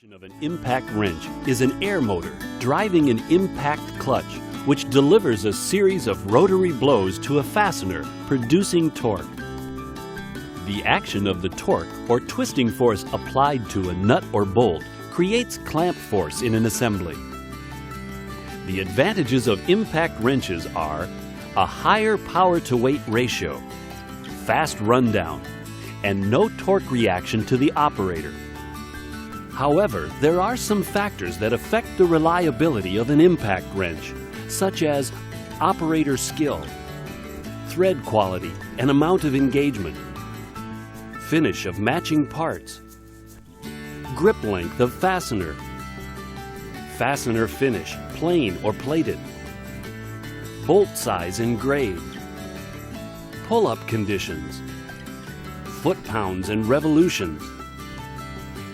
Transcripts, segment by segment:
Of an impact wrench is an air motor driving an impact clutch, which delivers a series of rotary blows to a fastener, producing torque. The action of the torque or twisting force applied to a nut or bolt creates clamp force in an assembly. The advantages of impact wrenches are a higher power-to-weight ratio, fast rundown, and no torque reaction to the operator. However, there are some factors that affect the reliability of an impact wrench, such as operator skill, thread quality and amount of engagement, finish of matching parts, grip length of fastener, fastener finish, plain or plated, bolt size and grade, pull-up conditions, foot-pounds and revolutions,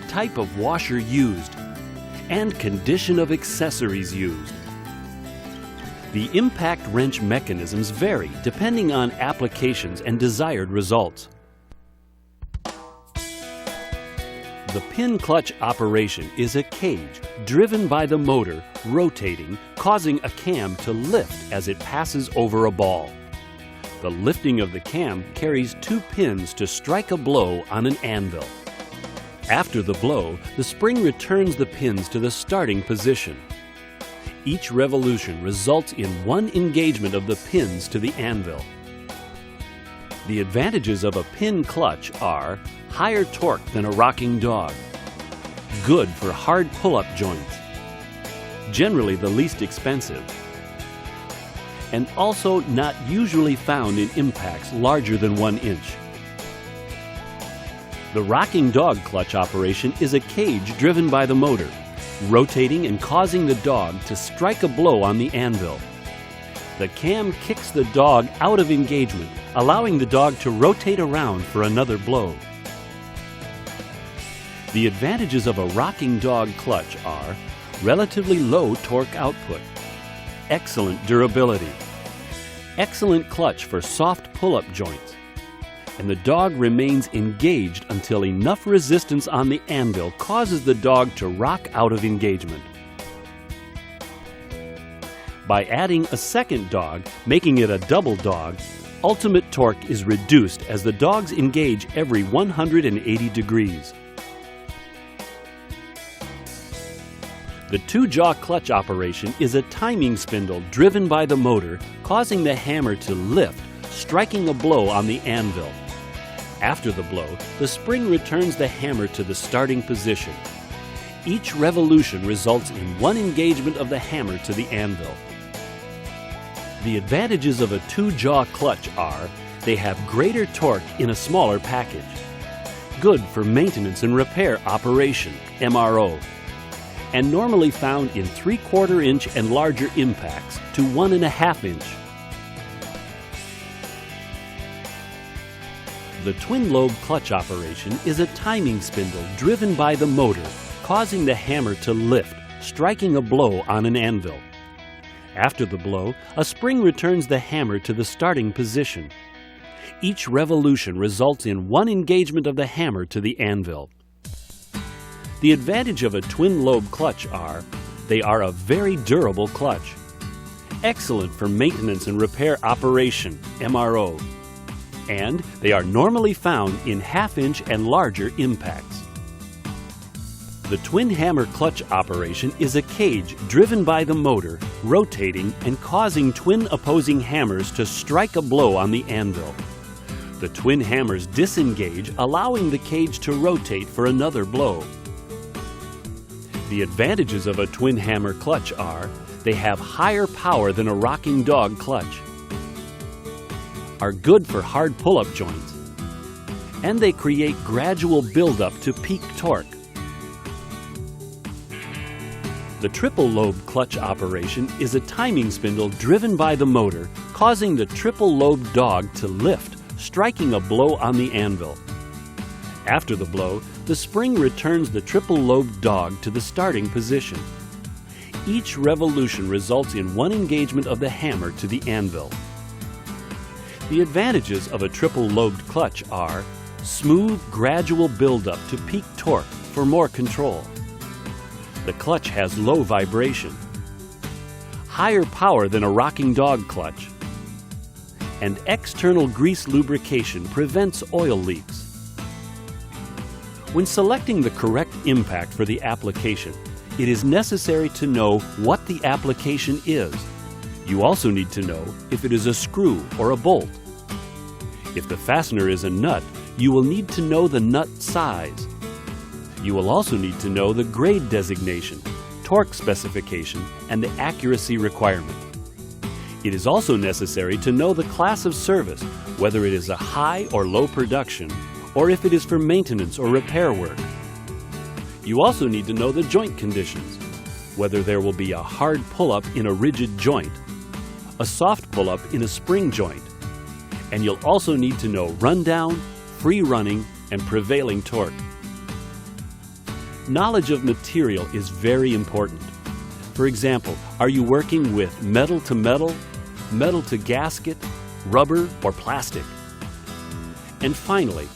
type of washer used, and condition of accessories used. The impact wrench mechanisms vary depending on applications and desired results. The pin clutch operation is a cage driven by the motor rotating, causing a cam to lift as it passes over a ball. The lifting of the cam carries two pins to strike a blow on an anvil. After the blow, the spring returns the pins to the starting position. Each revolution results in one engagement of the pins to the anvil. The advantages of a pin clutch are higher torque than a rocking dog, good for hard pull-up joints, generally the least expensive, and also not usually found in impacts larger than 1 inch. The rocking dog clutch operation is a cage driven by the motor, rotating and causing the dog to strike a blow on the anvil. The cam kicks the dog out of engagement, allowing the dog to rotate around for another blow. The advantages of a rocking dog clutch are relatively low torque output, excellent durability, excellent clutch for soft pull-up joints, and the dog remains engaged until enough resistance on the anvil causes the dog to rock out of engagement. By adding a second dog, making it a double dog, ultimate torque is reduced as the dogs engage every 180 degrees. The two-jaw clutch operation is a timing spindle driven by the motor, causing the hammer to lift, striking a blow on the anvil. After the blow, the spring returns the hammer to the starting position. Each revolution results in one engagement of the hammer to the anvil. The advantages of a two-jaw clutch are they have greater torque in a smaller package, good for maintenance and repair operation, MRO, and normally found in 3/4 inch and larger impacts to 1.5 inch. The twin-lobe clutch operation is a timing spindle driven by the motor, causing the hammer to lift, striking a blow on an anvil. After the blow, a spring returns the hammer to the starting position. Each revolution results in one engagement of the hammer to the anvil. The advantage of a twin-lobe clutch are they are a very durable clutch, excellent for maintenance and repair operation, MRO, and they are normally found in 1/2 inch and larger impacts. The twin hammer clutch operation is a cage driven by the motor, rotating and causing twin opposing hammers to strike a blow on the anvil. The twin hammers disengage, allowing the cage to rotate for another blow. The advantages of a twin hammer clutch are they have higher power than a rocking dog clutch, are good for hard pull-up joints, and they create gradual buildup to peak torque. The triple-lobe clutch operation is a timing spindle driven by the motor, causing the triple-lobe dog to lift, striking a blow on the anvil. After the blow, the spring returns the triple-lobed dog to the starting position. Each revolution results in one engagement of the hammer to the anvil. The advantages of a triple-lobed clutch are smooth, gradual buildup to peak torque for more control, the clutch has low vibration, higher power than a rocking dog clutch, and external grease lubrication prevents oil leaks. When selecting the correct impact for the application, it is necessary to know what the application is. You also need to know if it is a screw or a bolt. If the fastener is a nut, you will need to know the nut size. You will also need to know the grade designation, torque specification, and the accuracy requirement. It is also necessary to know the class of service, whether it is a high or low production, or if it is for maintenance or repair work. You also need to know the joint conditions, whether there will be a hard pull-up in a rigid joint, a soft pull-up in a spring joint, and you'll also need to know rundown, free running, and prevailing torque. Knowledge of material is very important. For example, are you working with metal to metal, metal to gasket, rubber, or plastic? And finally,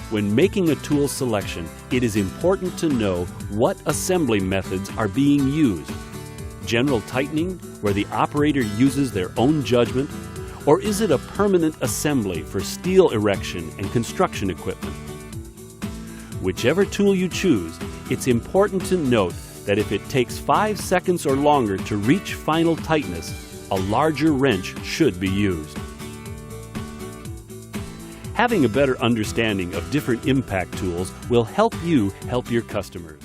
when making a tool selection, it is important to know what assembly methods are being used. General tightening, where the operator uses their own judgment, or is it a permanent assembly for steel erection and construction equipment? Whichever tool you choose, it's important to note that if it takes 5 seconds or longer to reach final tightness, a larger wrench should be used. Having a better understanding of different impact tools will help you help your customers.